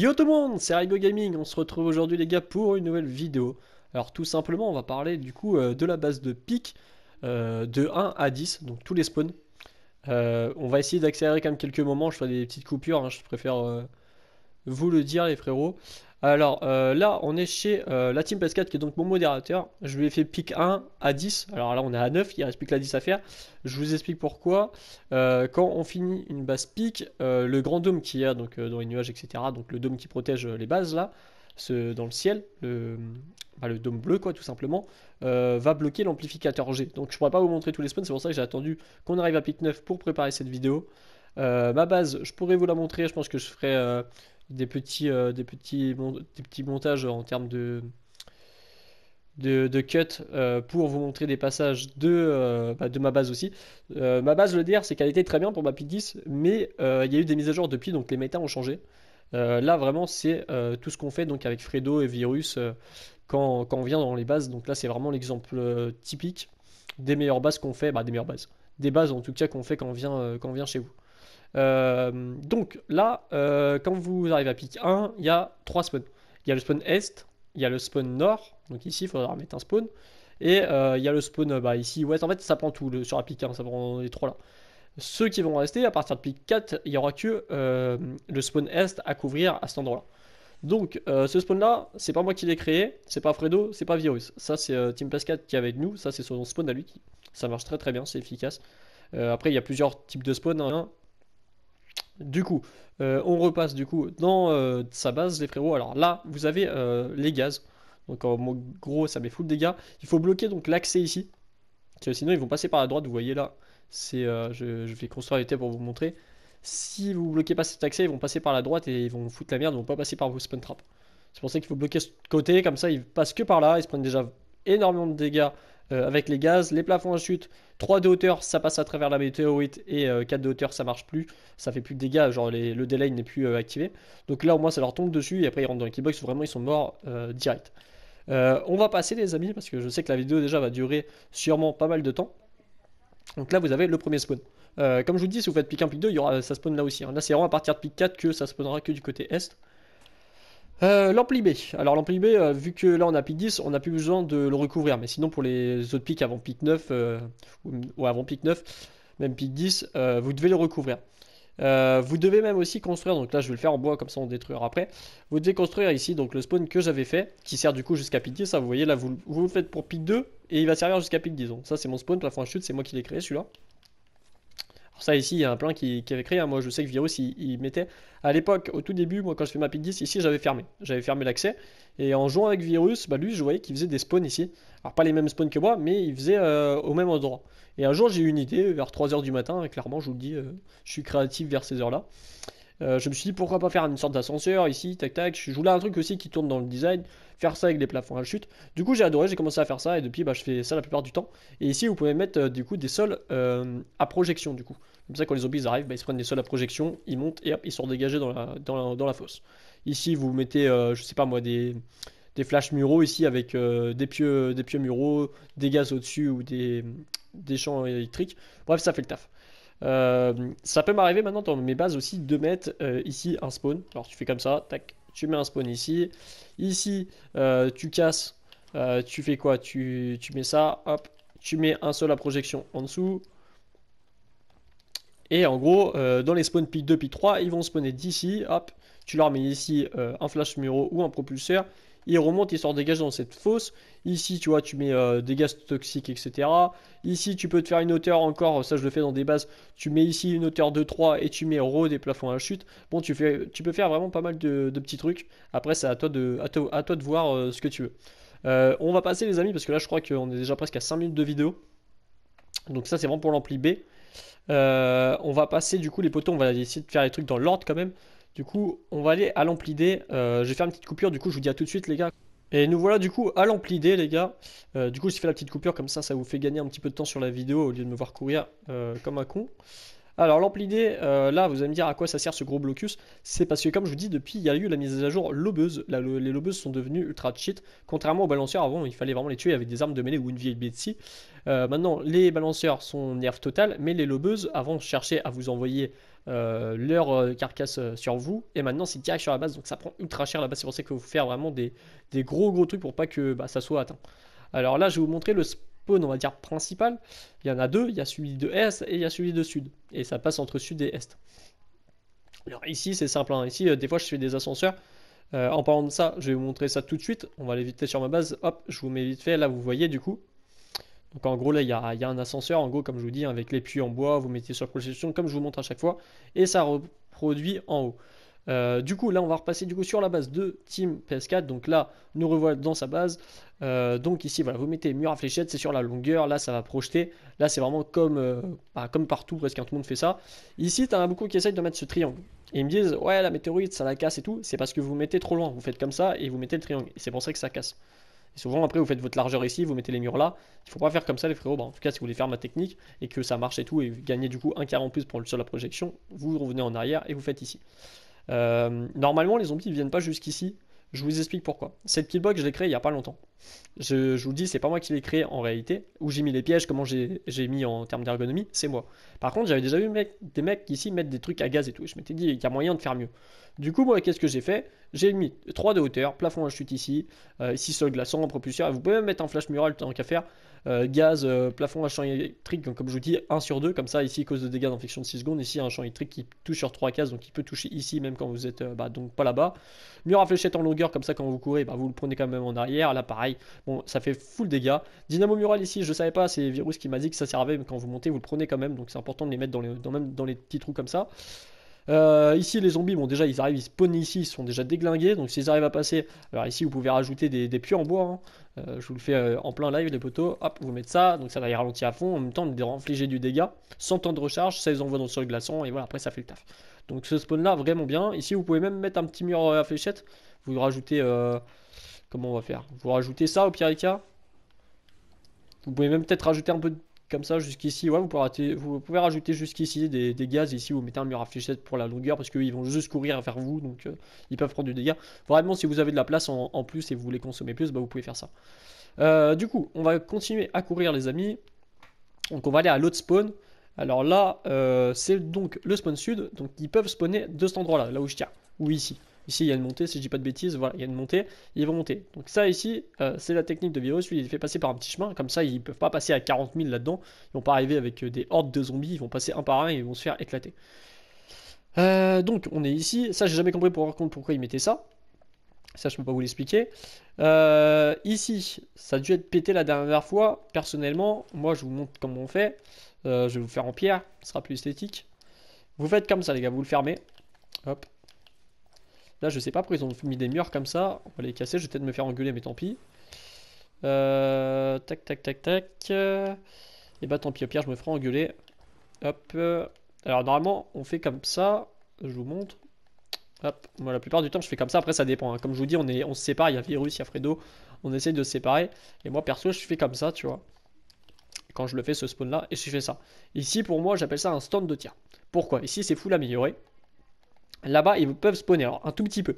Yo tout le monde, c'est Raigo Gaming, on se retrouve aujourd'hui les gars pour une nouvelle vidéo. Alors tout simplement on va parler du coup de la base de pique de 1 à 10, donc tous les spawns. On va essayer d'accélérer quand même quelques moments, je ferai des petites coupures, hein, je préfère vous le dire les frérots. Alors là on est chez la Team PS4 qui est donc mon modérateur. Je lui ai fait pick 1 à 10. Alors là on est à 9, il reste plus que la 10 à faire. Je vous explique pourquoi. Quand on finit une base pick, le grand dôme qu'il y a donc, dans les nuages etc. Donc le dôme qui protège les bases là, dans le ciel, le dôme bleu quoi tout simplement, va bloquer l'amplificateur G. Donc je pourrais pas vous montrer tous les spawns, c'est pour ça que j'ai attendu qu'on arrive à pick 9 pour préparer cette vidéo. Ma base, je pourrais vous la montrer, je pense que je ferai des petits montages en termes de cut pour vous montrer des passages de ma base aussi. Ma base, le DR, c'est qu'elle était très bien pour ma pick 10, mais il y a eu des mises à jour depuis, donc les méta ont changé. Là, vraiment, c'est tout ce qu'on fait donc avec Fredo et Virus quand on vient dans les bases. Donc là, c'est vraiment l'exemple typique des meilleures bases qu'on fait, des meilleures bases. Des bases en tout cas qu'on fait quand on vient chez vous. Donc là, quand vous arrivez à pick 1, il y a 3 spawns. Il y a le spawn est, il y a le spawn nord, donc ici il faudra mettre un spawn, et il y a le spawn ici ouest. En fait, ça prend tout sur la pick 1, ça prend les 3 là. Ceux qui vont rester, à partir de pick 4, il n'y aura que le spawn est à couvrir à cet endroit-là. Donc ce spawn là, c'est pas moi qui l'ai créé, c'est pas Fredo, c'est pas Virus. Ça c'est Team PS4 qui est avec nous, ça c'est son spawn à lui, ça marche très très bien, c'est efficace. Après il y a plusieurs types de spawn, hein. Du coup, on repasse du coup dans sa base, les frérots. Alors là, vous avez les gaz. Donc en gros, ça met full dégâts. Il faut bloquer donc l'accès ici. Parce que sinon, ils vont passer par la droite. Vous voyez là, je vais construire les thés pour vous montrer. Si vous bloquez pas cet accès, ils vont passer par la droite et ils vont foutre la merde. Ils vont pas passer par vos spawn traps. C'est pour ça qu'il faut bloquer ce côté. Comme ça, ils passent que par là. Ils se prennent déjà énormément de dégâts avec les gaz. Les plafonds à chute, 3 de hauteur, ça passe à travers la météorite. Et 4 de hauteur, ça marche plus. Ça fait plus de dégâts. Genre le delay n'est plus activé. Donc là, au moins, ça leur tombe dessus. Et après, ils rentrent dans la keybox. Vraiment, ils sont morts direct. On va passer, les amis, parce que je sais que la vidéo déjà va durer sûrement pas mal de temps. Donc là, vous avez le premier spawn. Comme je vous dis, si vous faites pick 1, pick 2, ça spawn là aussi, hein. Là, c'est vraiment à partir de pick 4 que ça spawnera que du côté est. L'ampli B. Alors l'ampli B, vu que là on a pick 10, on n'a plus besoin de le recouvrir. Mais sinon pour les autres picks avant pick 9, ou avant pick 9, même pick 10, vous devez le recouvrir. Vous devez même aussi construire, donc là je vais le faire en bois comme ça on détruira après. Vous devez construire ici donc le spawn que j'avais fait, qui sert du coup jusqu'à pick 10. Ça vous voyez là, vous le faites pour pick 2 et il va servir jusqu'à pick 10. Donc ça c'est mon spawn, plafond à chute, c'est moi qui l'ai créé celui-là. Alors ça ici, il y a un plein qui avait créé, hein. Moi je sais que Virus il mettait à l'époque, au tout début, moi quand je fais ma pick 10, ici j'avais fermé. J'avais fermé l'accès. Et en jouant avec Virus, lui je voyais qu'il faisait des spawns ici. Alors pas les mêmes spawns que moi, mais il faisait au même endroit. Et un jour j'ai eu une idée, vers 3h du matin, et clairement je vous le dis, je suis créatif vers ces heures-là. Je me suis dit pourquoi pas faire une sorte d'ascenseur ici, tac tac. Je voulais un truc aussi qui tourne dans le design, faire ça avec des plafonds à chute. Du coup j'ai adoré, j'ai commencé à faire ça et depuis je fais ça la plupart du temps. Et ici vous pouvez mettre du coup des sols à projection du coup. Comme ça quand les zombies arrivent, ils se prennent des sols à projection, ils montent et hop ils sont dégagés dans la fosse. Ici vous mettez je sais pas moi des flash muraux ici avec des pieux muraux, des gaz au-dessus ou des champs électriques. Bref ça fait le taf. Ça peut m'arriver maintenant dans mes bases aussi de mettre ici un spawn. Alors tu fais comme ça, tac, tu mets un spawn ici. Ici, tu casses, tu fais quoi? Tu mets ça, hop, tu mets un seul à projection en dessous. Et en gros, dans les spawns pick 2, pick 3, ils vont spawner d'ici, hop, tu leur mets ici un flash muro ou un propulseur. Ils remontent, ils sortent dégagés dans cette fosse. Ici, tu vois, tu mets des gaz toxiques, etc. Ici, tu peux te faire une hauteur encore, ça je le fais dans des bases. Tu mets ici une hauteur de 3 et tu mets des plafonds à chute. Bon, tu peux faire vraiment pas mal de petits trucs. Après, c'est à toi de voir ce que tu veux. On va passer, les amis, parce que là, je crois qu'on est déjà presque à 5 minutes de vidéo. Donc ça, c'est vraiment pour l'ampli B. On va passer du coup les poteaux, on va essayer de faire les trucs dans l'ordre quand même. Du coup, on va aller à l'ampli D. Je vais faire une petite coupure, du coup, je vous dis à tout de suite, les gars. Et nous voilà du coup à l'ampli D, les gars. Du coup, j'ai fait la petite coupure, comme ça vous fait gagner un petit peu de temps sur la vidéo au lieu de me voir courir comme un con. Alors l'amplidé, là vous allez me dire à quoi ça sert ce gros blocus. C'est parce que comme je vous dis, depuis il y a eu la mise à jour lobeuse. Là, les lobeuses sont devenues ultra cheat. Contrairement aux balanceurs, avant il fallait vraiment les tuer avec des armes de mêlée ou une vieille Betsy. Maintenant les balanceurs sont nerf total, mais les lobeuses avant cherchaient à vous envoyer leur carcasse sur vous. Et maintenant c'est direct sur la base, donc ça prend ultra cher là-bas. C'est pour ça qu'il faut faire vraiment des gros trucs pour pas que bah, ça soit atteint. Alors là je vais vous montrer le spawn on va dire principal. Il y en a deux, il y a celui de est et il y a celui de sud. Et ça passe entre sud et est. Alors ici c'est simple, hein. Ici des fois je fais des ascenseurs. En parlant de ça, je vais vous montrer ça tout de suite. On va aller vite fait sur ma base. Hop, je vous mets vite fait. Là vous voyez du coup. Donc en gros là il y a un ascenseur. En gros comme je vous dis, hein, avec les puits en bois, vous mettez sur projection comme je vous montre à chaque fois. Et ça reproduit en haut. Du coup, là, on va repasser du coup sur la base de Team PS4. Donc là, nous revoilà dans sa base. Donc ici, voilà, vous mettez mur à fléchette, c'est sur la longueur. Là, ça va projeter. Là, c'est vraiment comme partout, presque tout le monde fait ça. Ici, tu en as beaucoup qui essayent de mettre ce triangle. Et ils me disent, ouais, la météorite, ça la casse et tout. C'est parce que vous mettez trop loin. Vous faites comme ça et vous mettez le triangle. Et c'est pour ça que ça casse. Et souvent, après, vous faites votre largeur ici, vous mettez les murs là. Il faut pas faire comme ça, les frérots. Bah, en tout cas, si vous voulez faire ma technique et que ça marche et tout, et gagner du coup un quart en plus sur la projection, vous revenez en arrière et vous faites ici. Normalement, les zombies ne viennent pas jusqu'ici. Je vous explique pourquoi. Cette killbox, je l'ai créée il n'y a pas longtemps. Je vous dis, c'est pas moi qui l'ai créé en réalité. Où j'ai mis les pièges, comment j'ai mis en termes d'ergonomie, c'est moi. Par contre, j'avais déjà vu des mecs ici mettre des trucs à gaz et tout. Je m'étais dit qu'il y a moyen de faire mieux. Du coup, moi, qu'est-ce que j'ai fait? J'ai mis 3 de hauteur, plafond à chute ici, ici sol glaçant, propulseur. Et vous pouvez même mettre un flash mural tant qu'à faire. Gaz, plafond à champ électrique, donc comme je vous dis, 1 sur 2, comme ça, ici, cause de dégâts d'infection de 6 secondes. Ici, un champ électrique qui touche sur 3 cases, donc il peut toucher ici, même quand vous êtes donc pas là-bas. Mur à fléchette en longueur, comme ça, quand vous courez, bah, vous le prenez quand même en arrière. Là, pareil, bon, ça fait full dégâts. Dynamo mural ici, je savais pas, c'est Virus qui m'a dit que ça servait, mais quand vous montez, vous le prenez quand même, donc c'est important de les mettre même dans les petits trous comme ça. Ici les zombies, bon déjà ils arrivent, ils spawnent ici, ils sont déjà déglingués, donc s'ils arrivent à passer, alors ici vous pouvez rajouter des puits en bois, hein. Je vous le fais en plein live les poteaux, hop vous mettez ça, donc ça va y ralentir à fond, en même temps de infliger du dégât, sans temps de recharge, ça les envoie dans le sol glaçant, et voilà après ça fait le taf. Donc ce spawn là vraiment bien, ici vous pouvez même mettre un petit mur à fléchette, vous rajoutez, comment on va faire, vous rajoutez ça au pire des cas, vous pouvez même peut-être rajouter un peu comme ça jusqu'ici. Ouais, vous pouvez rajouter jusqu'ici des gaz. Ici, vous mettez un mur à fléchette pour la longueur parce qu'ils vont juste courir vers vous. Donc, ils peuvent prendre du dégât. Vraiment, si vous avez de la place en plus et vous voulez consommer plus, bah, vous pouvez faire ça. Du coup, on va continuer à courir, les amis. Donc, on va aller à l'autre spawn. Alors là, c'est donc le spawn sud. Donc, ils peuvent spawner de cet endroit-là, là où je tiens. Ou ici. Ici, il y a une montée, si je dis pas de bêtises, voilà, il y a une montée, ils vont monter. Donc ça ici, c'est la technique de Virus, lui il fait passer par un petit chemin, comme ça ils peuvent pas passer à 40 000 là-dedans, ils vont pas arriver avec des hordes de zombies, ils vont passer un par un et ils vont se faire éclater. Donc on est ici, ça j'ai jamais compris pourquoi ils mettaient ça, ça je peux pas vous l'expliquer. Ici, ça a dû être pété la dernière fois, personnellement, moi je vous montre comment on fait, je vais vous faire en pierre, ce sera plus esthétique. Vous faites comme ça les gars, vous le fermez, hop. Là, je sais pas pourquoi ils ont mis des murs comme ça. On va les casser. Je vais peut-être me faire engueuler, mais tant pis. Tac. Et bah tant pis, au pire, je me ferai engueuler. Hop. Alors, normalement, on fait comme ça. Je vous montre. Hop. Moi, la plupart du temps, je fais comme ça. Après, ça dépend, hein. Comme je vous dis, on se sépare. Il y a Virus, il y a Fredo. On essaye de se séparer. Et moi, perso, je fais comme ça, tu vois. Quand je le fais, ce spawn-là. Et je fais ça. Ici, pour moi, j'appelle ça un stand de tir. Pourquoi? Ici, c'est full amélioré. Là-bas, ils peuvent spawner, alors un tout petit peu.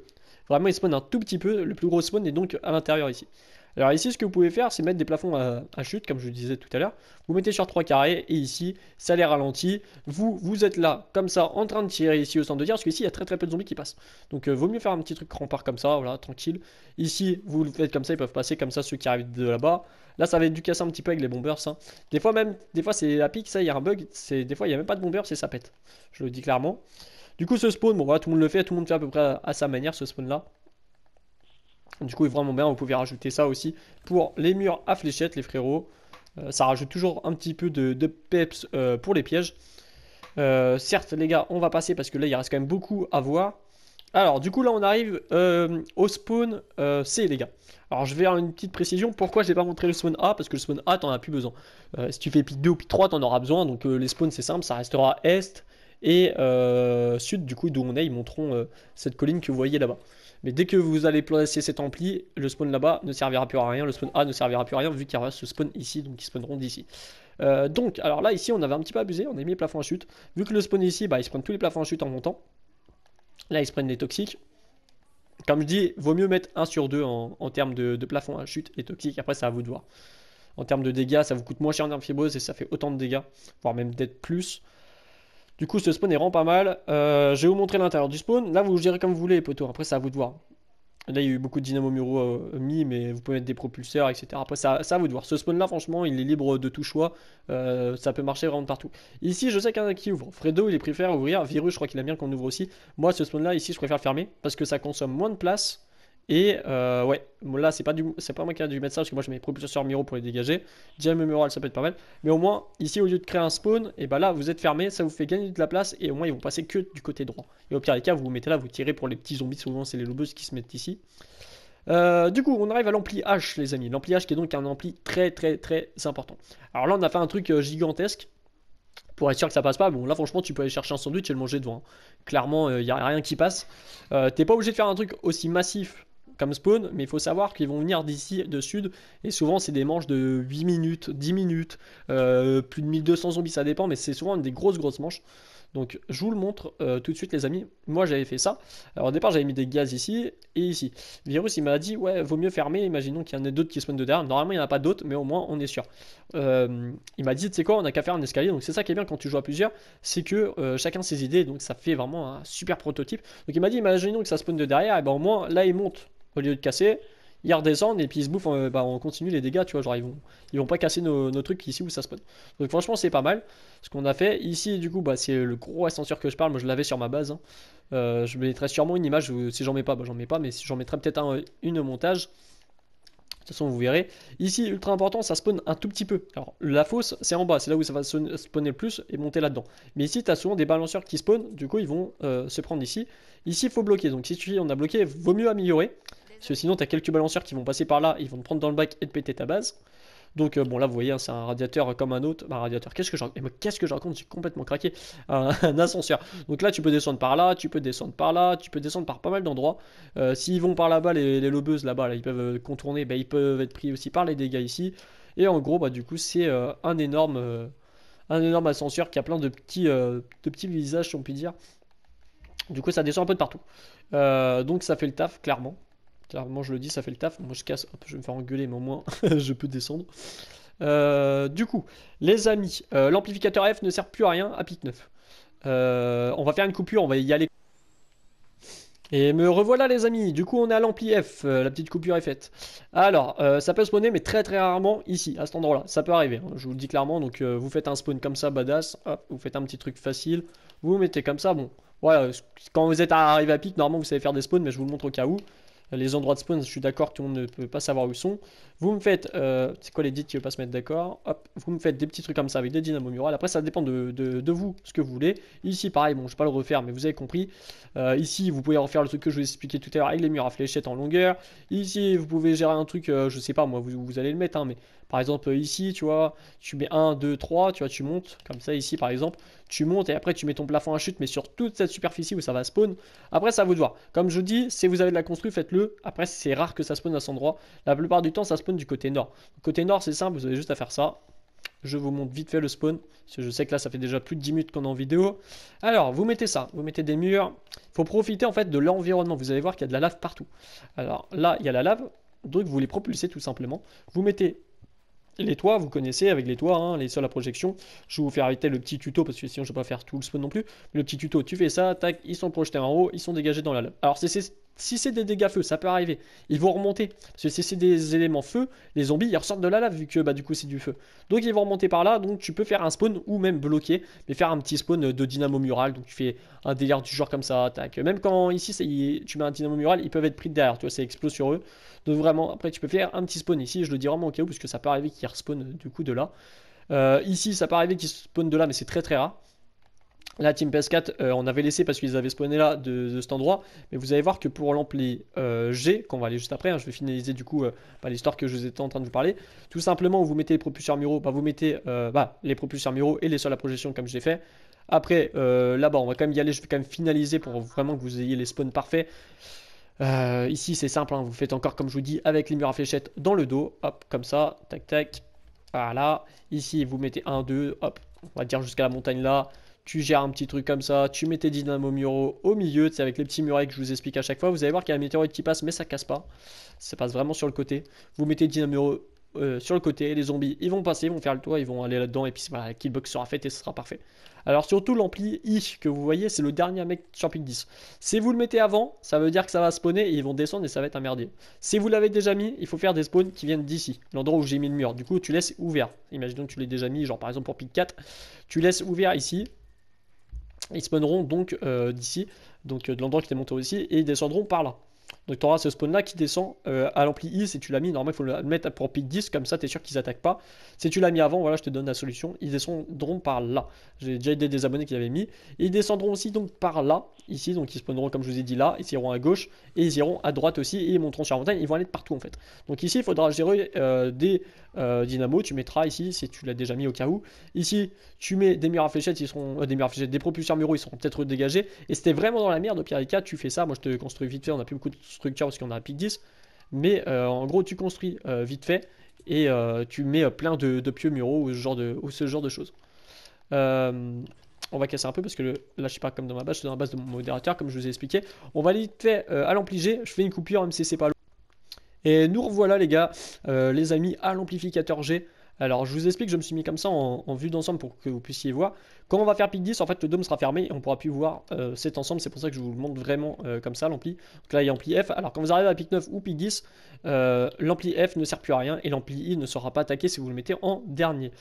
Vraiment, ils spawnent un tout petit peu. Le plus gros spawn est donc à l'intérieur ici. Alors ici, ce que vous pouvez faire, c'est mettre des plafonds à chute, comme je le disais tout à l'heure. Vous mettez sur 3 carrés, et ici, ça les ralentit. Vous êtes là, comme ça, en train de tirer ici au centre de tir, parce qu'ici, il y a très peu de zombies qui passent. Donc, vaut mieux faire un petit truc rempart comme ça, voilà, tranquille. Ici, vous le faites comme ça, ils peuvent passer comme ça, ceux qui arrivent de là-bas. Là, ça va être du casser un petit peu avec les bombers, ça. Des fois, c'est à pic, ça, il y a un bug. Des fois, il n'y a même pas de bombers, c'est ça pète. Je le dis clairement. Du coup, ce spawn, bon voilà, tout le monde le fait, tout le monde fait à peu près à sa manière ce spawn là. Du coup, il est vraiment bien, vous pouvez rajouter ça aussi pour les murs à fléchettes, les frérots. Ça rajoute toujours un petit peu de peps pour les pièges. Certes, les gars, on va passer parce que là, il reste quand même beaucoup à voir. Alors, du coup, là, on arrive au spawn C, les gars. Alors, je vais faire une petite précision. Pourquoi je n'ai pas montré le spawn A? Parce que le spawn A, t'en as plus besoin. Si tu fais pic 2 ou pic 3, t'en auras besoin. Donc, les spawns, c'est simple, ça restera Est et sud, du coup, d'où on est. Ils montreront cette colline que vous voyez là-bas. Mais dès que vous allez placer cet ampli, le spawn là-bas ne servira plus à rien, le spawn A ne servira plus à rien vu qu'il y aura ce spawn ici, donc ils spawneront d'ici. Donc, alors là, ici, on avait un petit peu abusé, on a mis les plafonds à chute. Vu que le spawn ici, bah, ils se prennent tous les plafonds à chute en montant. Là, ils se prennent les toxiques. Comme je dis, vaut mieux mettre 1 sur 2 en termes de plafond à chute et toxiques. Après, c'est à vous de voir. En termes de dégâts, ça vous coûte moins cher en arme fibreuse et ça fait autant de dégâts, voire même peut-être plus. Du coup, ce spawn est vraiment pas mal. Je vais vous montrer l'intérieur du spawn. Là, vous gérez comme vous voulez, les potos. Après, c'est à vous de voir. Là, il y a eu beaucoup de dynamo muraux mis, mais vous pouvez mettre des propulseurs, etc. Après, ça à vous de voir. Ce spawn-là, franchement, il est libre de tout choix. Ça peut marcher vraiment partout. Ici, je sais qu'il y en a qui ouvrent. Fredo, il préfère ouvrir. Virus, je crois qu'il aime bien qu'on ouvre aussi. Moi, ce spawn-là, ici, je préfère le fermer parce que ça consomme moins de place. Et ouais, bon, là, c'est pas moi qui a dû mettre ça parce que moi, je mets propulseurs muraux pour les dégager. Dynamo mural, ça peut être pas mal. Mais au moins, ici, au lieu de créer un spawn, et bah là, vous êtes fermé. Ça vous fait gagner de la place. Et au moins, ils vont passer que du côté droit. Et au pire des cas, vous vous mettez là, vous tirez pour les petits zombies. Souvent, c'est les lobeuses qui se mettent ici. Du coup, on arrive à l'ampli H, les amis. L'ampli H qui est donc un ampli très important. Alors là, on a fait un truc gigantesque pour être sûr que ça passe pas. Bon, là, franchement, tu peux aller chercher un sandwich et le manger devant, hein. Clairement, il n'y a rien qui passe. T'es pas obligé de faire un truc aussi massif comme spawn, mais il faut savoir qu'ils vont venir d'ici, de sud, et souvent c'est des manches de 8 minutes, 10 minutes, plus de 1200 zombies, ça dépend, mais c'est souvent des grosses manches. Donc je vous le montre tout de suite les amis. Moi j'avais fait ça. Alors au départ j'avais mis des gaz ici et ici. Virus il m'a dit ouais vaut mieux fermer. Imaginons qu'il y en ait d'autres qui spawnent de derrière. Normalement il n'y en a pas d'autres mais au moins on est sûr. Il m'a dit tu sais quoi on a qu'à faire un escalier. Donc c'est ça qui est bien quand tu joues à plusieurs. C'est que chacun ses idées. Donc ça fait vraiment un super prototype. Donc il m'a dit imaginons que ça spawn de derrière. Et ben au moins là il monte au lieu de casser. Ils redescendent et puis ils se bouffent, bah, on continue les dégâts, tu vois, genre ils vont pas casser nos trucs ici où ça spawn. Donc franchement c'est pas mal ce qu'on a fait. Ici du coup bah, c'est le gros ascenseur que je parle, moi je l'avais sur ma base, hein. Je mettrai sûrement une image, si j'en mets pas, bah, j'en mets pas, mais si j'en mettrai peut-être une au montage. De toute façon vous verrez. Ici ultra important ça spawn un tout petit peu. Alors la fosse c'est en bas, c'est là où ça va spawner le plus et monter là-dedans. Mais ici tu as souvent des balanceurs qui spawnent, du coup ils vont se prendre ici. Ici il faut bloquer, donc si on a bloqué, vaut mieux améliorer. Parce que sinon, tu as quelques balanceurs qui vont passer par là, ils vont te prendre dans le bac et te péter ta base. Donc, bon, là, vous voyez, hein, c'est un radiateur comme un autre. Bah, un radiateur, qu'est-ce que je raconte? J'ai complètement craqué. Un ascenseur. Donc là, tu peux descendre par là, tu peux descendre par là, tu peux descendre par pas mal d'endroits. S'ils vont par là-bas, les lobeuses là-bas, là, ils peuvent contourner, bah, ils peuvent être pris aussi par les dégâts ici. Et en gros, bah, du coup, c'est un énorme ascenseur qui a plein de petits visages, si on peut dire. Du coup, ça descend un peu de partout. Donc, ça fait le taf, clairement. Clairement, je le dis, ça fait le taf. Moi, je casse. Hop, je vais me faire engueuler, mais au moins, je peux descendre. Du coup, les amis, l'amplificateur F ne sert plus à rien à pic 9. On va faire une coupure, on va y aller. Et me revoilà, les amis. Du coup, on est à l'ampli F. La petite coupure est faite. Alors, ça peut spawner, mais très rarement ici, à cet endroit-là. Ça peut arriver, hein, je vous le dis clairement. Donc, vous faites un spawn comme ça, badass. Hop, vous faites un petit truc facile. Vous vous mettez comme ça. Bon, voilà. Quand vous êtes arrivé à pic, normalement, vous savez faire des spawns, mais je vous le montre au cas où. Les endroits de spawn, je suis d'accord, tout le monde ne peut pas savoir où ils sont. Vous me faites, c'est quoi l'édit qui veut pas se mettre d'accord? Hop, vous me faites des petits trucs comme ça avec des dynamo murales. Après, ça dépend de vous, ce que vous voulez. Ici, pareil, bon, je vais pas le refaire, mais vous avez compris. Ici, vous pouvez refaire le truc que je vous ai expliqué tout à l'heure avec les murs à fléchettes en longueur. Ici, vous pouvez gérer un truc, je sais pas, moi, vous allez le mettre, hein, mais par exemple, ici, tu vois, tu mets 1, 2, 3, tu vois, tu montes, comme ça, ici, par exemple. Tu montes et après, tu mets ton plafond à chute, mais sur toute cette superficie où ça va spawn. Après, ça à vous de voir. Comme je vous dis, si vous avez de la construit, faites-le. Après, c'est rare que ça spawn à cet endroit. La plupart du temps, ça spawn du côté nord. Côté nord, c'est simple, vous avez juste à faire ça. Je vous montre vite fait le spawn. Parce que je sais que là, ça fait déjà plus de 10 minutes qu'on est en vidéo. Alors, vous mettez ça. Vous mettez des murs. Il faut profiter en fait de l'environnement. Vous allez voir qu'il y a de la lave partout. Alors là, il y a la lave. Donc, vous les propulsez tout simplement. Vous mettez les toits, vous connaissez avec les toits, hein, les sols à projection. Je vais vous faire arrêter le petit tuto parce que sinon je ne vais pas faire tout le spawn non plus. Le petit tuto, tu fais ça, tac, ils sont projetés en haut, ils sont dégagés dans la lave. Alors si c'est des dégâts feu, ça peut arriver. Ils vont remonter. Parce que si c'est des éléments feu, les zombies ils ressortent de la lave vu que bah, du coup c'est du feu. Donc ils vont remonter par là. Donc tu peux faire un spawn ou même bloquer. Mais faire un petit spawn de dynamo mural. Donc tu fais un délire du genre comme ça. Tac. Même quand ici tu mets un dynamo mural, ils peuvent être pris de derrière. Tu vois, ça explose sur eux. Donc vraiment, après tu peux faire un petit spawn ici. Je le dis vraiment au cas où parce que ça peut arriver qu'ils respawn du coup de là. Ici ça peut arriver qu'ils spawn de là, mais c'est très rare. La Team PS4, on avait laissé parce qu'ils avaient spawné là de cet endroit. Mais vous allez voir que pour l'ampli G, qu'on va aller juste après, hein, je vais finaliser du coup l'histoire que je vous étais en train de vous parler. Tout simplement, vous mettez les propulseurs muraux, vous mettez les propulseurs muraux et les sols à projection comme j'ai fait. Après, là-bas, on va quand même y aller, je vais quand même finaliser pour vraiment que vous ayez les spawns parfaits. Ici c'est simple, hein, vous faites encore comme je vous dis avec les murs à fléchettes dans le dos, hop, comme ça, tac tac, voilà. Ici vous mettez 1, 2, hop, on va dire jusqu'à la montagne là. Tu gères un petit truc comme ça, tu mets tes dynamo muraux au milieu, c'est avec les petits murets que je vous explique à chaque fois. Vous allez voir qu'il y a un météorite qui passe, mais ça casse pas. Ça passe vraiment sur le côté. Vous mettez dynamo muraux sur le côté, les zombies ils vont passer, ils vont faire le tour, ils vont aller là-dedans et puis voilà, la killbox sera faite et ce sera parfait. Alors surtout l'ampli I que vous voyez, c'est le dernier mec sur pick 10. Si vous le mettez avant, ça veut dire que ça va spawner et ils vont descendre et ça va être un merdier. Si vous l'avez déjà mis, il faut faire des spawns qui viennent d'ici, l'endroit où j'ai mis le mur. Du coup, tu laisses ouvert. Imaginons que tu l'aies déjà mis, genre par exemple pour pick 4, tu laisses ouvert ici. Ils spawneront donc d'ici, donc de l'endroit qui t'est monté aussi, et ils descendront par là. Donc tu auras ce spawn là qui descend à l'ampli I si tu l'as mis. Normalement il faut le mettre pour pick 10, comme ça tu es sûr qu'ils attaquent pas. Si tu l'as mis avant, voilà, je te donne la solution. Ils descendront par là. J'ai déjà aidé des abonnés qui l'avaient mis. Et ils descendront aussi donc par là, ici, donc ils spawneront comme je vous ai dit là. Ils iront à gauche et ils iront à droite aussi. Et ils monteront sur la montagne. Ils vont aller de partout en fait. Donc ici il faudra gérer des dynamos. Tu mettras ici si tu l'as déjà mis au cas où. Ici tu mets des murs à fléchettes, ils seront des murs à fléchettes, des propulseurs muraux, ils seront peut-être dégagés. Et c'était vraiment dans la merde au pire des cas, tu fais ça. Moi je te construis vite fait, on a plus beaucoup de structure parce qu'on a un pic 10. Mais en gros tu construis vite fait et tu mets plein de pieux muraux ou ce genre de choses. On va casser un peu parce que là je suis pas comme dans ma base, je suis dans la base de mon modérateur comme je vous ai expliqué. On va vite fait à l'ampli G, je fais une coupure même si c'est pas long. Et nous revoilà les gars, les amis à l'amplificateur G. Alors je vous explique, je me suis mis comme ça en vue d'ensemble pour que vous puissiez voir. Quand on va faire pic 10, en fait le dôme sera fermé et on pourra plus voir cet ensemble. C'est pour ça que je vous le montre vraiment comme ça l'ampli. Donc là il y a ampli F. Alors quand vous arrivez à pic 9 ou pic 10, l'ampli F ne sert plus à rien et l'ampli I ne sera pas attaqué si vous le mettez en dernier.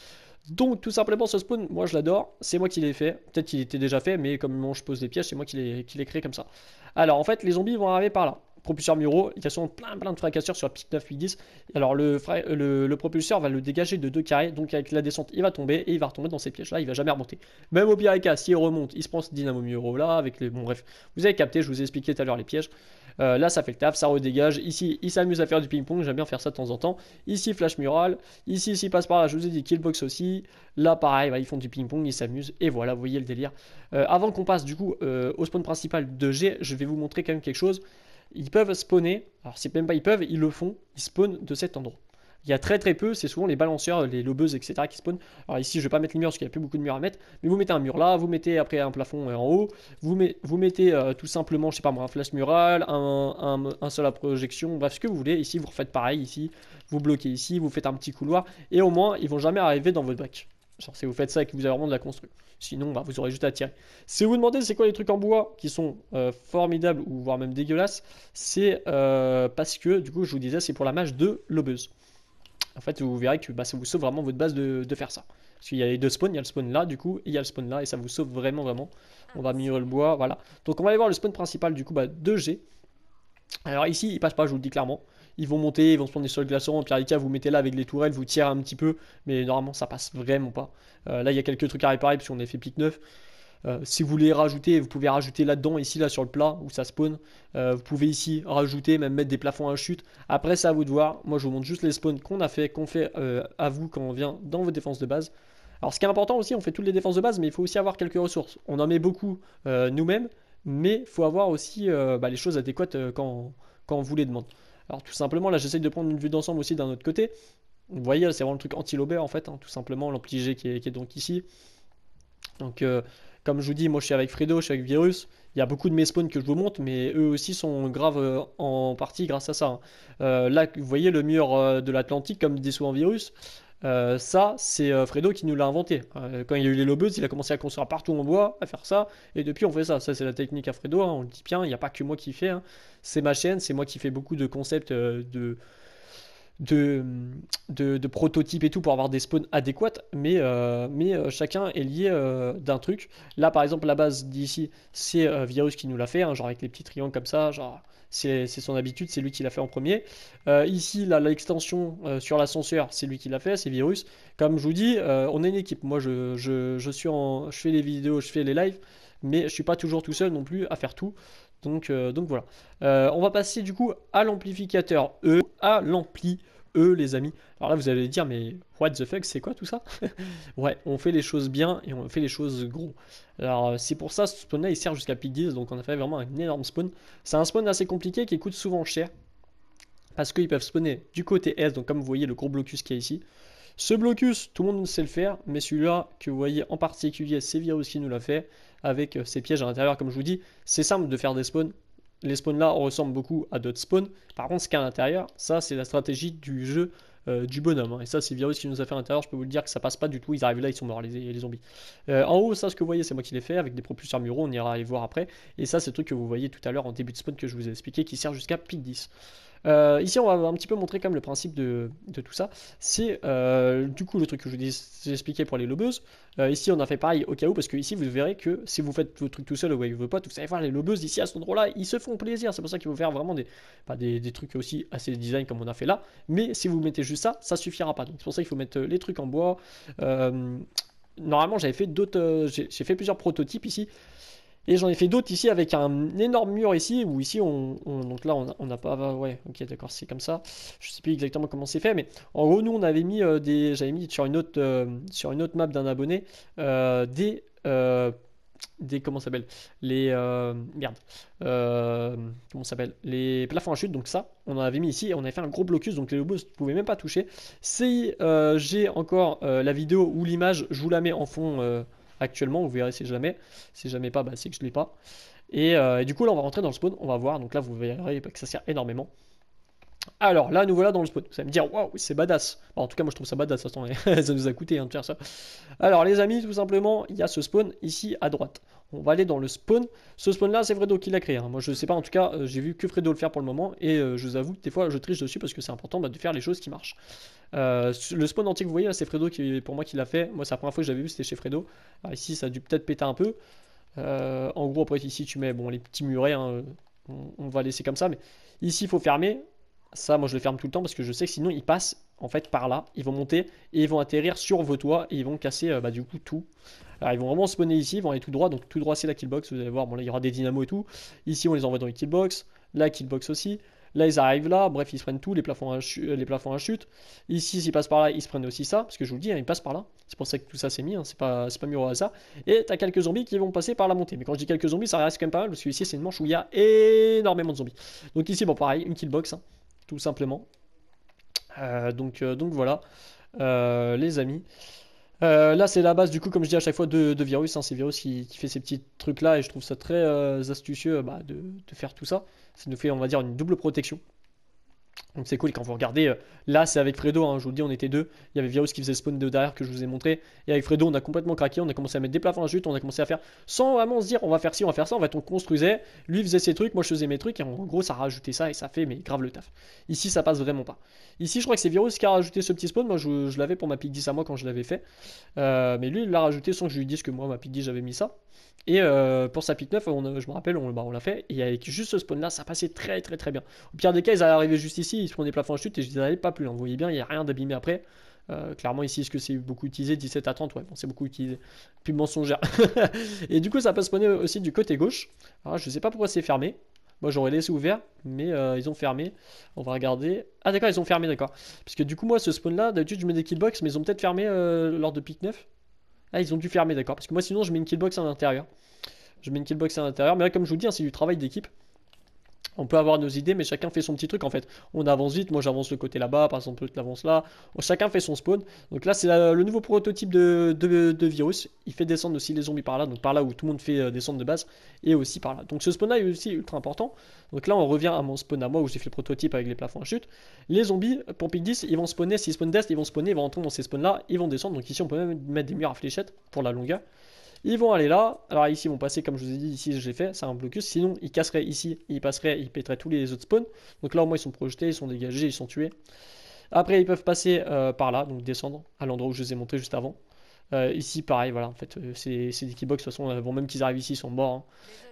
Donc tout simplement ce spawn, moi je l'adore, c'est moi qui l'ai fait. Peut-être qu'il était déjà fait, mais comme moi je pose des pièges, c'est moi qui l'ai créé comme ça. Alors en fait les zombies vont arriver par là. Propulseur muraux, il y a souvent plein de fracassures sur pic 9, pic 10. Alors le propulseur va le dégager de 2 carrés, donc avec la descente il va tomber et il va retomber dans ces pièges là, il va jamais remonter. Même au pire des cas, s'il remonte, il se prend ce dynamo muraux là avec les. Bon bref, vous avez capté, je vous ai expliqué tout à l'heure les pièges. Là ça fait le taf, ça redégage. Ici il s'amuse à faire du ping-pong, j'aime bien faire ça de temps en temps. Ici flash mural, ici s'il passe par là, je vous ai dit killbox aussi. Là pareil, ils font du ping-pong, ils s'amusent et voilà, vous voyez le délire. Avant qu'on passe du coup au spawn principal de G, je vais vous montrer quand même quelque chose. Ils peuvent spawner, alors c'est même pas ils peuvent, ils le font, ils spawnent de cet endroit. Il y a très peu, c'est souvent les balanceurs, les lobeuses, etc. qui spawnent. Alors ici je vais pas mettre les murs parce qu'il n'y a plus beaucoup de murs à mettre, mais vous mettez un mur là, vous mettez après un plafond en haut, vous mettez tout simplement, je sais pas moi, un flash mural, un sol à projection, bref ce que vous voulez. Ici vous refaites pareil, ici vous bloquez ici, vous faites un petit couloir, et au moins ils vont jamais arriver dans votre bac. Genre si vous faites ça et que vous avez vraiment de la construction. Sinon, bah, vous aurez juste à tirer. Si vous vous demandez c'est quoi les trucs en bois qui sont formidables ou voire même dégueulasses, c'est parce que, du coup, je vous disais, c'est pour la mage de lobeuse. En fait, vous verrez que bah, ça vous sauve vraiment votre base de faire ça. Parce qu'il y a les deux spawns, il y a le spawn là, du coup, et il y a le spawn là, et ça vous sauve vraiment, vraiment. On va améliorer le bois, voilà. Donc, on va aller voir le spawn principal, du coup, bah, de G. Alors ici, ils passent pas, je vous le dis clairement. Ils vont monter, ils vont se prendre des sols glaçons. Puis Arika, vous mettez là avec les tourelles, vous tirez un petit peu. Mais normalement, ça passe vraiment pas. Là, il y a quelques trucs à réparer, parce qu'on a fait pic 9. Si vous voulez rajouter, vous pouvez rajouter là-dedans, ici, là, sur le plat, où ça spawn. Vous pouvez ici rajouter, même mettre des plafonds à chute. Après, c'est à vous de voir. Moi, je vous montre juste les spawns qu'on fait à vous quand on vient dans vos défenses de base. Alors, ce qui est important aussi, on fait toutes les défenses de base, mais il faut aussi avoir quelques ressources. On en met beaucoup nous-mêmes, mais il faut avoir aussi bah, les choses adéquates quand on vous les demande. Alors tout simplement, là j'essaye de prendre une vue d'ensemble aussi d'un autre côté. Vous voyez, c'est vraiment le truc anti-lober en fait, hein, tout simplement, l'ampli G qui est donc ici. Donc comme je vous dis, moi je suis avec Fredo, je suis avec Virus. Il y a beaucoup de mes spawns que je vous montre, mais eux aussi sont graves en partie grâce à ça, hein. Là, vous voyez le mur de l'Atlantique, comme dit souvent Virus. Ça, c'est Fredo qui nous l'a inventé. Quand il y a eu les lobeuses, il a commencé à construire partout en bois, à faire ça, et depuis on fait ça. Ça, c'est la technique à Fredo, hein, on le dit bien, il n'y a pas que moi qui fais, hein. C'est ma chaîne, c'est moi qui fais beaucoup de concepts de, de prototypes et tout pour avoir des spawns adéquats, mais chacun est lié d'un truc. Là, par exemple, la base d'ici, c'est Virus qui nous l'a fait, hein, genre avec les petits triangles comme ça, genre c'est son habitude, c'est lui qui l'a fait en premier. Ici, là, l'extension sur l'ascenseur, c'est lui qui l'a fait, c'est Virus. Comme je vous dis, on est une équipe. Moi, je fais les vidéos, je fais les lives, mais je suis pas toujours tout seul non plus à faire tout. Donc voilà. On va passer du coup à l'amplificateur E, à l'ampli E, les amis. Alors là, vous allez dire, mais what the fuck, c'est quoi tout ça? Ouais, on fait les choses bien et on fait les choses gros. Alors, c'est pour ça, ce spawn-là, il sert jusqu'à pick 10, donc on a fait vraiment un énorme spawn. C'est un spawn assez compliqué qui coûte souvent cher, parce qu'ils peuvent spawner du côté S, donc comme vous voyez, le gros blocus qu'il y a ici. Ce blocus, tout le monde sait le faire, mais celui-là que vous voyez en particulier, c'est Virus qui nous l'a fait, avec ses pièges à l'intérieur, comme je vous dis. C'est simple de faire des spawns. Les spawns là ressemblent beaucoup à d'autres spawns. Par contre, ce qu'il y a à l'intérieur, ça c'est la stratégie du jeu du bonhomme, hein. Et ça, c'est Virus qui nous a fait à l'intérieur. Je peux vous le dire que ça passe pas du tout. Ils arrivent là, ils sont morts, les zombies. En haut, ça, ce que vous voyez, c'est moi qui l'ai fait avec des propulseurs muraux. On ira les voir après. Et ça, c'est le truc que vous voyez tout à l'heure en début de spawn que je vous ai expliqué qui sert jusqu'à pick 10. Ici, on va un petit peu montrer comme le principe de tout ça. C'est du coup le truc que je vous ai expliqué pour les lobeuses. Ici, on a fait pareil au cas où, parce que ici, vous verrez que si vous faites vos trucs tout seul ou avec vos potes, vous allez voir les lobeuses ici à cet endroit-là, ils se font plaisir. C'est pour ça qu'il faut faire vraiment des trucs aussi assez design comme on a fait là. Mais si vous mettez juste ça, ça suffira pas. Donc c'est pour ça qu'il faut mettre les trucs en bois. Normalement, j'avais fait d'autres, j'ai fait plusieurs prototypes ici. Et j'en ai fait d'autres ici avec un énorme mur ici, où ici, donc là, on n'a pas... Ouais, ok, d'accord, c'est comme ça. Je sais plus exactement comment c'est fait, mais en gros, nous, on avait mis j'avais mis sur une autre map d'un abonné, comment ça s'appelle? Merde. Comment ça s'appelle? Les plafonds à chute, donc ça, on en avait mis ici, et on avait fait un gros blocus, donc les lobos ne pouvaient même pas toucher. Si j'ai encore la vidéo ou l'image, je vous la mets en fond... actuellement, vous verrez si jamais. Si jamais pas, bah, c'est que je l'ai pas. Et du coup, là, on va rentrer dans le spawn. On va voir. Donc là, vous verrez que ça sert énormément. Alors là, nous voilà dans le spawn. Vous allez me dire, waouh, c'est badass. Bon, en tout cas, moi, je trouve ça badass. Ça nous a coûté de faire ça. Alors, les amis, tout simplement, il y a ce spawn ici à droite. On va aller dans le spawn. Ce spawn-là, c'est Fredo qui l'a créé, hein. Moi, je sais pas. En tout cas, j'ai vu que Fredo le faire pour le moment. Et je vous avoue que des fois, je triche dessus parce que c'est important de faire les choses qui marchent. Le spawn entier que vous voyez là, c'est Fredo pour moi qui l'a fait. Moi, c'est la première fois que j'avais vu, c'était chez Fredo. Alors ici, ça a dû peut-être péter un peu. En gros, après ici, tu mets bon les petits murets, hein, on va laisser comme ça. Mais ici, il faut fermer. Ça, moi, je le ferme tout le temps parce que je sais que sinon, ils passent en fait par là. Ils vont monter et ils vont atterrir sur vos toits et ils vont casser du coup tout. Alors, ils vont vraiment spawner ici, ils vont aller tout droit. Donc, tout droit, c'est la killbox. Vous allez voir, bon, là, il y aura des dynamos et tout. Ici, on les envoie dans les killbox. La killbox aussi. Là, ils arrivent là, bref, ils se prennent tout, les plafonds à chute. Ici, s'ils passent par là, ils se prennent aussi ça, parce que je vous le dis, hein, ils passent par là. C'est pour ça que tout ça s'est mis, hein, c'est pas mis au hasard. Et t'as quelques zombies qui vont passer par la montée. Mais quand je dis quelques zombies, ça reste quand même pas mal, parce que ici, c'est une manche où il y a énormément de zombies. Donc ici, bon, pareil, une killbox, hein, tout simplement. Donc voilà, les amis. Là, c'est la base, du coup, comme je dis à chaque fois, de Virus, hein. C'est Virus qui fait ces petits trucs-là, et je trouve ça très astucieux de faire tout ça. Ça nous fait, on va dire, une double protection. Donc c'est cool. Et quand vous regardez, là c'est avec Fredo, hein, je vous le dis, on était deux. Il y avait Virus qui faisait le spawn de derrière que je vous ai montré. Et avec Fredo, on a complètement craqué. On a commencé à mettre des plafonds à chute. On a commencé à faire sans vraiment se dire on va faire ci, on va faire ça. En fait, on construisait. Lui faisait ses trucs, moi je faisais mes trucs. Et en gros, ça rajoutait ça et ça fait mais grave le taf. Ici, ça passe vraiment pas. Ici, je crois que c'est Virus qui a rajouté ce petit spawn. Moi, je l'avais pour ma pick 10 à moi quand je l'avais fait. Mais lui, il l'a rajouté sans que je lui dise que moi, ma pick 10, j'avais mis ça. Et pour sa pick 9, je me rappelle, on l'a fait. Et avec juste ce spawn là, ça passait très très très bien. Au pire des cas, ils allaient arriver juste ici, ils se prenaient des plafonds à chute et je disais, pas plus loin. Vous voyez bien, il n'y a rien d'abîmé après. Clairement, ici, est-ce que c'est beaucoup utilisé? 17 à 30, ouais, bon, c'est beaucoup utilisé. Plus mensongère. Et du coup, ça peut spawner aussi du côté gauche. Alors, je sais pas pourquoi c'est fermé. Moi, j'aurais laissé ouvert, mais ils ont fermé. On va regarder. Ah, d'accord, ils ont fermé, d'accord. Parce que du coup, moi, ce spawn là, d'habitude, je mets des killbox, mais ils ont peut-être fermé lors de pick 9. Ah, ils ont dû fermer, d'accord. Parce que moi, sinon, je mets une killbox à l'intérieur. Je mets une killbox à l'intérieur. Mais là, comme je vous dis, hein, c'est du travail d'équipe. On peut avoir nos idées, mais chacun fait son petit truc en fait. On avance vite, moi j'avance le côté là-bas, par exemple, l'autre avance là. Chacun fait son spawn. Donc là, c'est le nouveau prototype de Virus. Il fait descendre aussi les zombies par là, donc par là où tout le monde fait descendre de base, et aussi par là. Donc ce spawn là est aussi ultra important. Donc là, on revient à mon spawn à moi où j'ai fait le prototype avec les plafonds à chute. Les zombies, pour pick 10, ils vont spawner, s'ils spawnent d'est, ils vont spawner, ils vont rentrer dans ces spawns là, ils vont descendre. Donc ici, on peut même mettre des murs à fléchettes pour la longueur. Ils vont aller là. Alors ici, ils vont passer, comme je vous ai dit, ici, je l'ai fait, c'est un blocus. Sinon, ils casseraient ici, ils passeraient, ils pèteraient tous les autres spawns. Donc là, au moins, ils sont projetés, ils sont dégagés, ils sont tués. Après, ils peuvent passer par là, donc descendre à l'endroit où je les ai montrés juste avant. Ici, pareil, voilà, en fait, c'est des keybox, de toute façon, avant même qu'ils arrivent ici, ils sont morts, hein.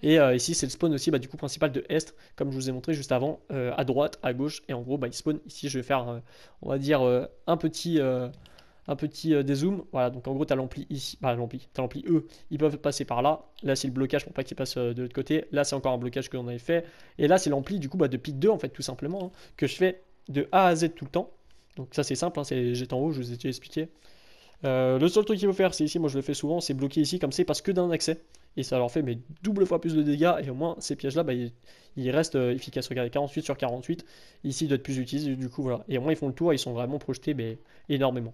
Et ici, c'est le spawn aussi, du coup, principal de Est, comme je vous ai montré juste avant, à droite, à gauche, et en gros, ils spawn. Ici, je vais faire, on va dire, un petit dézoom. Voilà, donc en gros, tu as l'ampli ici, t'as l'ampli E, ils peuvent passer par là. Là, c'est le blocage pour pas qu'ils passent de l'autre côté. Là, c'est encore un blocage que l'on avait fait. Et là, c'est l'ampli du coup de pick 2, en fait, tout simplement, hein, que je fais de A à Z tout le temps. Donc ça c'est simple, hein, j'étais en haut, je vous ai déjà expliqué. Le seul truc qu'il faut faire, c'est ici, moi je le fais souvent, c'est bloquer ici, comme c'est parce que d'un accès. Et ça leur fait mais double fois plus de dégâts, et au moins ces pièges-là, bah, ils restent efficaces. Regardez, 48 sur 48, ici ils doivent être plus utilisés, du coup voilà. Et au moins ils font le tour, et ils sont vraiment projetés mais, énormément.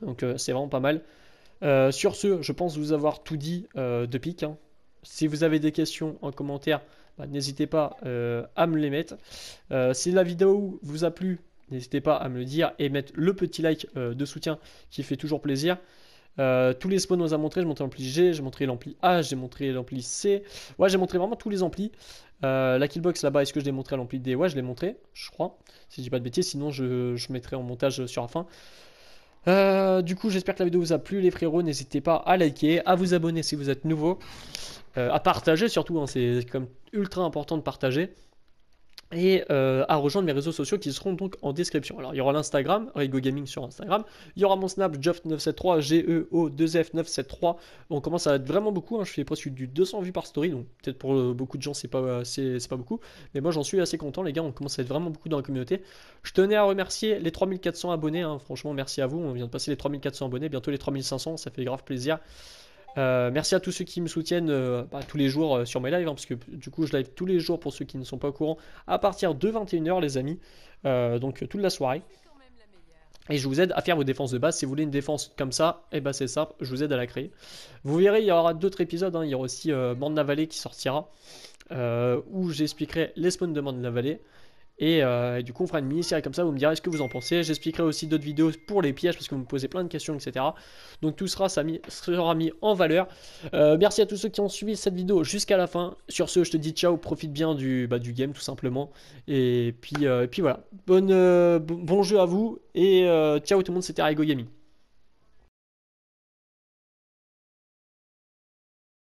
Donc c'est vraiment pas mal. Sur ce, je pense vous avoir tout dit de pique, hein. Si vous avez des questions en commentaire, bah, n'hésitez pas à me les mettre. Si la vidéo vous a plu, n'hésitez pas à me le dire et mettre le petit like de soutien qui fait toujours plaisir. Tous les spawns on nous a montré, j'ai montré l'ampli G, j'ai montré l'ampli A, j'ai montré l'ampli C. Ouais, j'ai montré vraiment tous les amplis. La killbox là-bas, est-ce que je l'ai montré à l'ampli D? Ouais, je l'ai montré, je crois. Si je dis pas de bêtises, sinon je mettrai en montage sur la fin. Du coup, j'espère que la vidéo vous a plu, les frérots. N'hésitez pas à liker, à vous abonner si vous êtes nouveau, à partager surtout, hein, c'est comme ultra important de partager. Et à rejoindre mes réseaux sociaux qui seront donc en description. Alors il y aura l'Instagram, Rego Gaming sur Instagram, il y aura mon Snap, Geoff973, GEO2F973. On commence à être vraiment beaucoup, hein. Je fais presque du 200 vues par story, donc peut-être pour beaucoup de gens c'est pas beaucoup, mais moi j'en suis assez content les gars, on commence à être vraiment beaucoup dans la communauté. Je tenais à remercier les 3400 abonnés, hein. Franchement merci à vous, on vient de passer les 3400 abonnés, bientôt les 3500, ça fait grave plaisir. Merci à tous ceux qui me soutiennent tous les jours sur mes lives, hein, parce que du coup je live tous les jours pour ceux qui ne sont pas au courant à partir de 21 h les amis, donc toute la soirée. Et je vous aide à faire vos défenses de base. Si vous voulez une défense comme ça, et c'est simple, je vous aide à la créer. Vous verrez, il y aura d'autres épisodes, hein. Il y aura aussi Bande de la Vallée qui sortira, où j'expliquerai les spawns de Bande de la Vallée. Et du coup on fera une mini-série comme ça, vous me direz ce que vous en pensez. J'expliquerai aussi d'autres vidéos pour les pièges parce que vous me posez plein de questions, etc. Donc tout sera mis en valeur. Merci à tous ceux qui ont suivi cette vidéo jusqu'à la fin. Sur ce, je te dis ciao, profite bien du game tout simplement. Et puis voilà, bon jeu à vous et ciao tout le monde, c'était Rego Gaming.